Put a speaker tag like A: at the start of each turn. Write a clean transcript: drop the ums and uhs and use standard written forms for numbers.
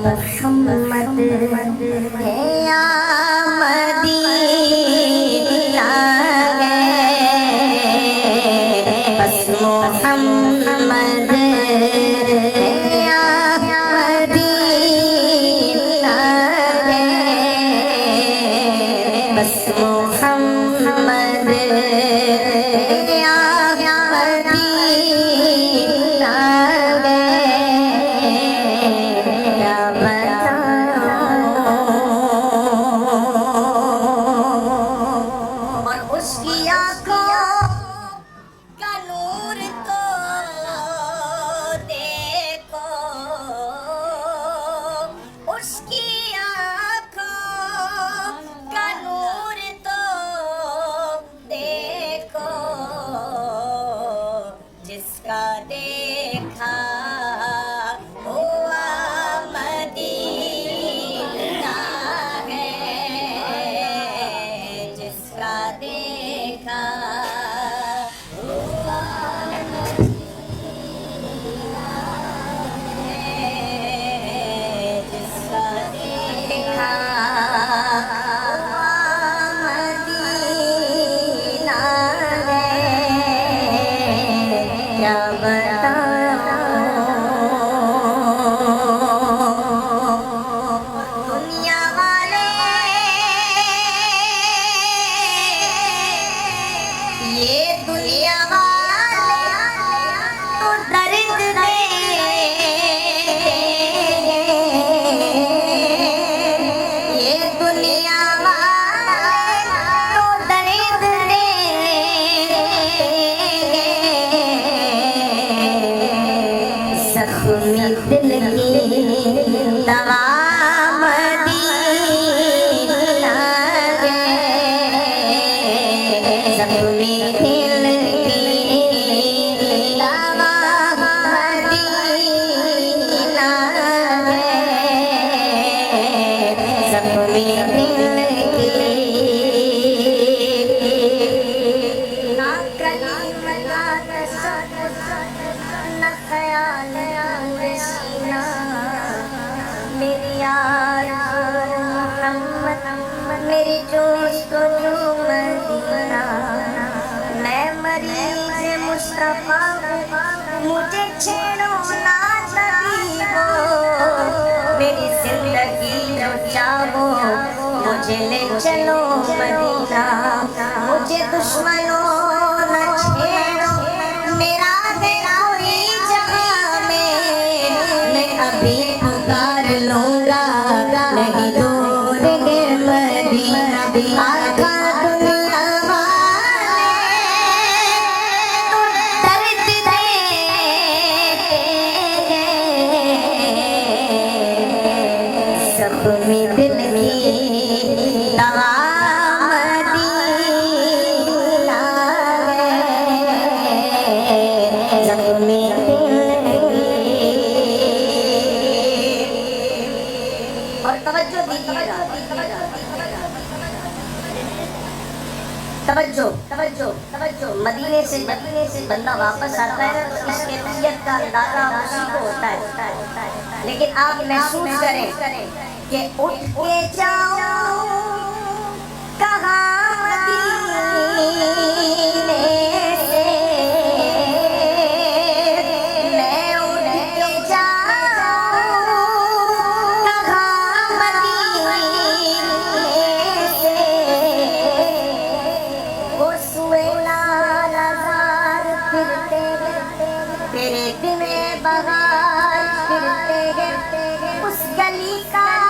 A: मोहम्मद है या मदीना गए बस मोहम्मद है या मदीना गए बस मोहम्मद या मदीना जिसका देखा हुआ मदीना है जिसका देखा हुआ मदीना है जिसका देखा हुआ मदीना है क्या दुनिया वाले ये दुनिया वाले तो दर्द दे ये दुनिया वाले तो दर्द दे ज़ख्मी दिल की दवा मदीना गए ज़ख्मी दिल की दवा मदीना गए ज़ख्मी दिल की ना कलीम ना न ख्याल सीना मेरी यार मोहम्मद मेरी जोश को जो मदीना मैं मरीज़ मुस्तफ़ा मुझे छेड़ो ना तबीबो मेरी जिंदगी जो चाहो मुझे ले चलो मदीना मुझे दुश्मनों न छेड़ो मेरा अभी पुकार लूंगा नहीं दूर के मदीना आका दुनिया वाले तो दर्द दे ज़ख्मी दिल की दवा मदीना गए ज़ख्मी तवज्जो दीजिएगा तवज्जो मदीने से बंदा वापस आता है तो इसके तबीयत का अंदाजा उसी को होता है लेकिन आप महसूस करें कि उठ के जाओ कहाँ मदीने से मैं उठ के तेरे दिन बहार फिरते उस गली का